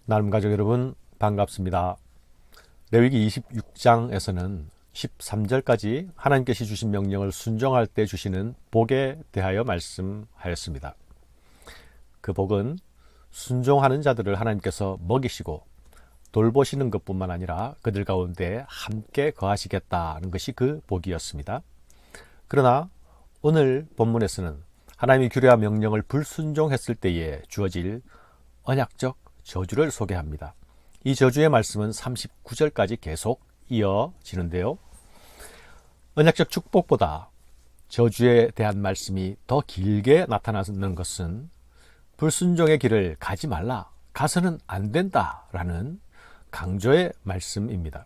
나눔 가족 여러분 반갑습니다. 레위기 26장에서는 13절까지 하나님께서 주신 명령을 순종할 때 주시는 복에 대하여 말씀하였습니다. 그 복은 순종하는 자들을 하나님께서 먹이시고 돌보시는 것뿐만 아니라 그들 가운데 함께 거하시겠다는 것이 그 복이었습니다. 그러나 오늘 본문에서는 하나님의 규례와 명령을 불순종했을 때에 주어질 언약적 저주를 소개합니다. 이 저주의 말씀은 39절까지 계속 이어지는데요. 언약적 축복보다 저주에 대한 말씀이 더 길게 나타나는 것은 불순종의 길을 가지 말라, 가서는 안 된다라는 강조의 말씀입니다.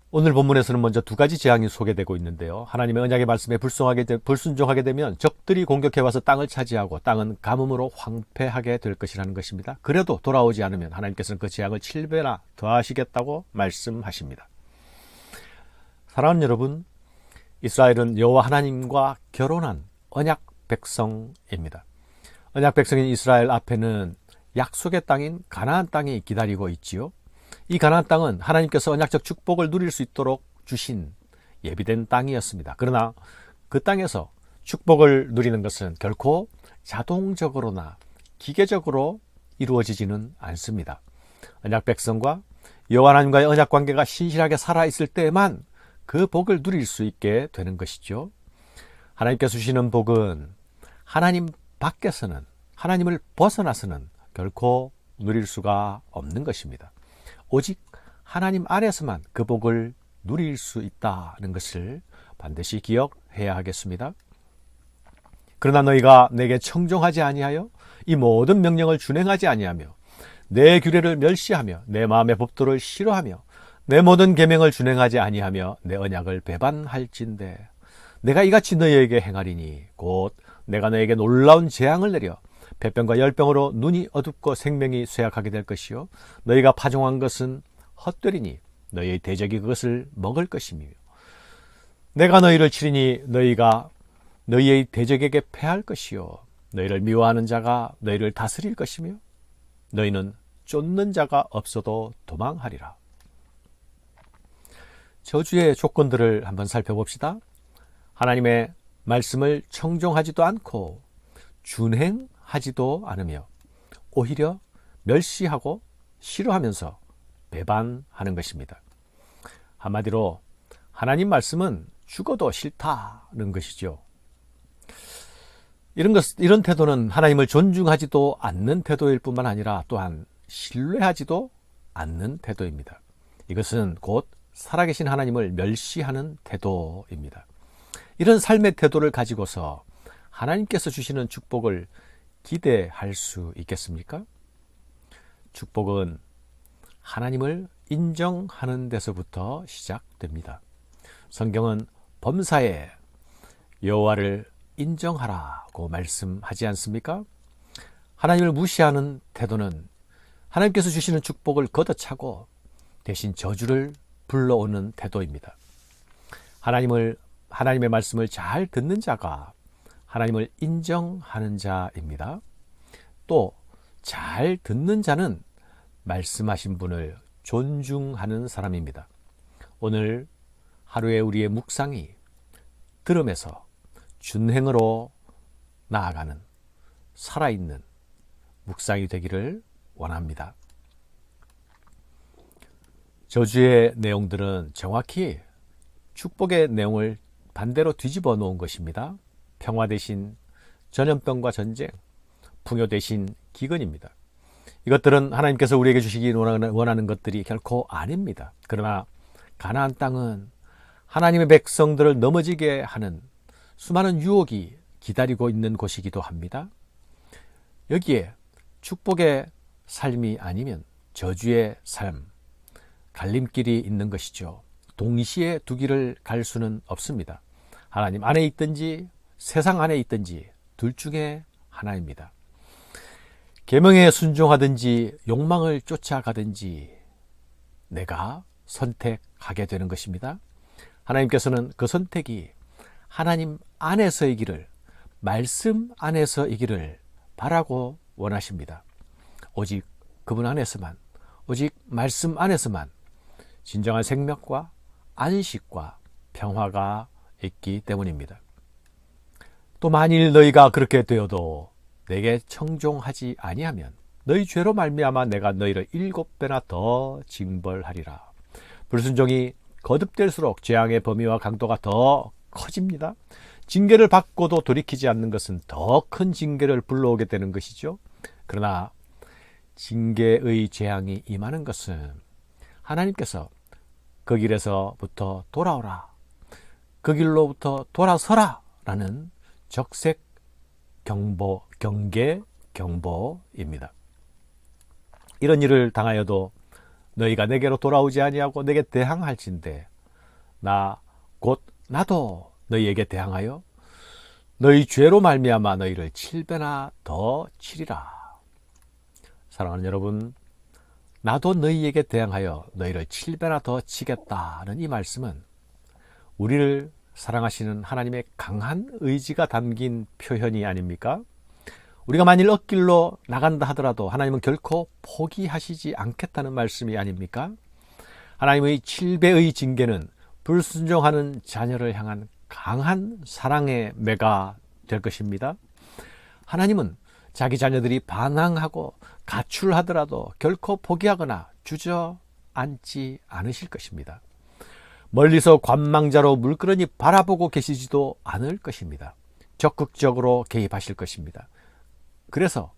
오늘 본문에서는 먼저 두 가지 재앙이 소개되고 있는데요. 하나님의 언약의 말씀에 불순종하게 되면 적들이 공격해와서 땅을 차지하고 땅은 가뭄으로 황폐하게 될 것이라는 것입니다. 그래도 돌아오지 않으면 하나님께서는 그 재앙을 7배나 더하시겠다고 말씀하십니다. 사랑하는 여러분, 이스라엘은 여호와 하나님과 결혼한 언약 백성입니다. 언약 백성인 이스라엘 앞에는 약속의 땅인 가나안 땅이 기다리고 있지요. 이 가나안 땅은 하나님께서 언약적 축복을 누릴 수 있도록 주신 예비된 땅이었습니다. 그러나 그 땅에서 축복을 누리는 것은 결코 자동적으로나 기계적으로 이루어지지는 않습니다. 언약 백성과 여호와 하나님과의 언약 관계가 신실하게 살아있을 때에만 그 복을 누릴 수 있게 되는 것이죠. 하나님께서 주시는 복은 하나님 밖에서는, 하나님을 벗어나서는 결코 누릴 수가 없는 것입니다. 오직 하나님 안에서만 그 복을 누릴 수 있다는 것을 반드시 기억해야 하겠습니다. 그러나 너희가 내게 청종하지 아니하여 이 모든 명령을 준행하지 아니하며 내 규례를 멸시하며 내 마음의 법도를 싫어하며 내 모든 계명을 준행하지 아니하며 내 언약을 배반할진대 내가 이같이 너희에게 행하리니 곧 내가 너희에게 놀라운 재앙을 내려 폐병과 열병으로 눈이 어둡고 생명이 쇠약하게 될 것이요 너희가 파종한 것은 헛되리니 너희의 대적이 그것을 먹을 것이며 내가 너희를 치리니 너희가 너희의 대적에게 패할 것이요 너희를 미워하는 자가 너희를 다스릴 것이며 너희는 쫓는 자가 없어도 도망하리라. 저주의 조건들을 한번 살펴봅시다. 하나님의 말씀을 청종하지도 않고 준행하지도 않으며 오히려 멸시하고 싫어하면서 배반하는 것입니다. 한마디로 하나님 말씀은 죽어도 싫다는 것이죠. 이런 태도는 하나님을 존중하지도 않는 태도일 뿐만 아니라 또한 신뢰하지도 않는 태도입니다. 이것은 곧 살아계신 하나님을 멸시하는 태도입니다. 이런 삶의 태도를 가지고서 하나님께서 주시는 축복을 기대할 수 있겠습니까? 축복은 하나님을 인정하는 데서부터 시작됩니다. 성경은 범사에 여호와를 인정하라고 말씀하지 않습니까? 하나님을 무시하는 태도는 하나님께서 주시는 축복을 걷어차고 대신 저주를 불러오는 태도입니다. 하나님의 말씀을 잘 듣는 자가 하나님을 인정하는 자입니다. 또 잘 듣는 자는 말씀하신 분을 존중하는 사람입니다. 오늘 하루의 우리의 묵상이 들음에서 준행으로 나아가는 살아있는 묵상이 되기를 원합니다. 저주의 내용들은 정확히 축복의 내용을 반대로 뒤집어 놓은 것입니다. 평화 대신 전염병과 전쟁, 풍요 대신 기근입니다. 이것들은 하나님께서 우리에게 주시기 원하는 것들이 결코 아닙니다. 그러나 가나안 땅은 하나님의 백성들을 넘어지게 하는 수많은 유혹이 기다리고 있는 곳이기도 합니다. 여기에 축복의 삶이 아니면 저주의 삶, 갈림길이 있는 것이죠. 동시에 두 길을 갈 수는 없습니다. 하나님 안에 있든지 세상 안에 있든지 둘 중에 하나입니다. 계명에 순종하든지 욕망을 쫓아가든지 내가 선택하게 되는 것입니다. 하나님께서는 그 선택이 하나님 안에서의 길을, 말씀 안에서의 길을 바라고 원하십니다. 오직 그분 안에서만, 오직 말씀 안에서만 진정한 생명과 안식과 평화가 있기 때문입니다. 또 만일 너희가 그렇게 되어도 내게 청종하지 아니하면 너희 죄로 말미암아 내가 너희를 7배나 더 징벌하리라. 불순종이 거듭될수록 재앙의 범위와 강도가 더 커집니다. 징계를 받고도 돌이키지 않는 것은 더 큰 징계를 불러오게 되는 것이죠. 그러나 징계의 재앙이 임하는 것은 하나님께서 그 길에서부터 돌아오라, 그 길로부터 돌아서라 라는 적색 경계 경보입니다. 이런 일을 당하여도 너희가 내게로 돌아오지 아니하고 내게 대항할진대 나도 너희에게 대항하여 너희 죄로 말미암아 너희를 7배나 더 치리라. 사랑하는 여러분, 나도 너희에게 대항하여 너희를 7배나 더 치겠다는 이 말씀은 우리를 사랑하시는 하나님의 강한 의지가 담긴 표현이 아닙니까? 우리가 만일 엇길로 나간다 하더라도 하나님은 결코 포기하시지 않겠다는 말씀이 아닙니까? 하나님의 7배의 징계는 불순종하는 자녀를 향한 강한 사랑의 매가 될 것입니다. 하나님은 자기 자녀들이 반항하고 가출하더라도 결코 포기하거나 주저앉지 않으실 것입니다. 멀리서 관망자로 물끄러니 바라보고 계시지도 않을 것입니다. 적극적으로 개입하실 것입니다. 그래서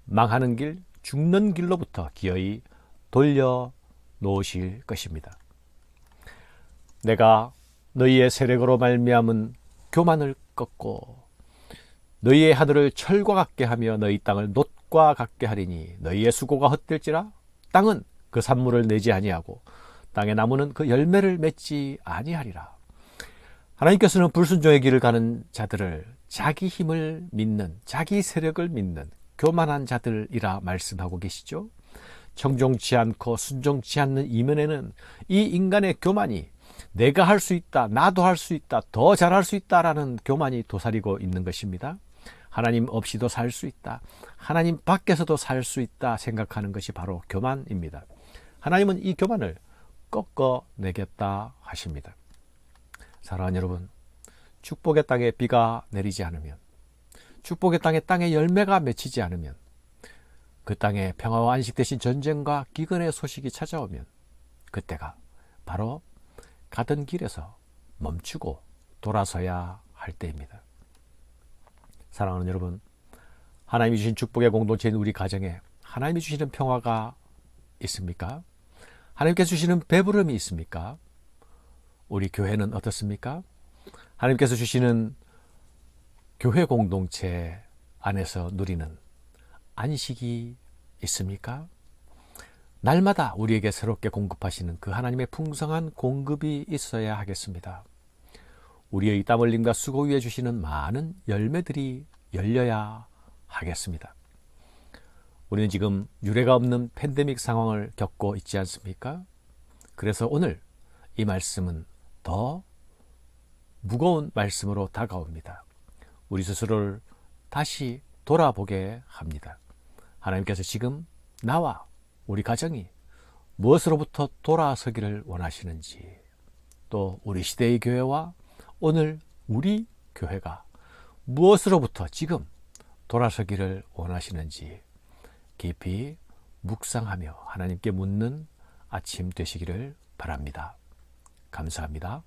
망하는 길, 죽는 길로부터 기어이 돌려놓으실 것입니다. 내가 너희의 세력으로 말미암은 교만을 꺾고 너희의 하늘을 철과 같게 하며 너희 땅을 놋과 같게 하리니 너희의 수고가 헛될지라 땅은 그 산물을 내지 아니하고 땅의 나무는 그 열매를 맺지 아니하리라. 하나님께서는 불순종의 길을 가는 자들을 자기 힘을 믿는, 자기 세력을 믿는 교만한 자들이라 말씀하고 계시죠. 청종치 않고 순종치 않는 이면에는 이 인간의 교만이 내가 할 수 있다, 나도 할 수 있다, 더 잘할 수 있다라는 교만이 도사리고 있는 것입니다. 하나님 없이도 살 수 있다, 하나님 밖에서도 살 수 있다 생각하는 것이 바로 교만입니다. 하나님은 이 교만을 꺾어내겠다 하십니다. 사랑하는 여러분, 축복의 땅에 비가 내리지 않으면, 축복의 땅에 열매가 맺히지 않으면, 그 땅에 평화와 안식 대신 전쟁과 기근의 소식이 찾아오면 그때가 바로 가던 길에서 멈추고 돌아서야 할 때입니다. 사랑하는 여러분, 하나님이 주신 축복의 공동체인 우리 가정에 하나님이 주시는 평화가 있습니까? 하나님께서 주시는 배부름이 있습니까? 우리 교회는 어떻습니까? 하나님께서 주시는 교회 공동체 안에서 누리는 안식이 있습니까? 날마다 우리에게 새롭게 공급하시는 그 하나님의 풍성한 공급이 있어야 하겠습니다. 우리의 땀 흘림과 수고 위에 주시는 많은 열매들이 열려야 하겠습니다. 우리는 지금 유례가 없는 팬데믹 상황을 겪고 있지 않습니까? 그래서 오늘 이 말씀은 더 무거운 말씀으로 다가옵니다. 우리 스스로를 다시 돌아보게 합니다. 하나님께서 지금 나와 우리 가정이 무엇으로부터 돌아서기를 원하시는지, 또 우리 시대의 교회와 오늘 우리 교회가 무엇으로부터 지금 돌아서기를 원하시는지 깊이 묵상하며 하나님께 묻는 아침 되시기를 바랍니다. 감사합니다.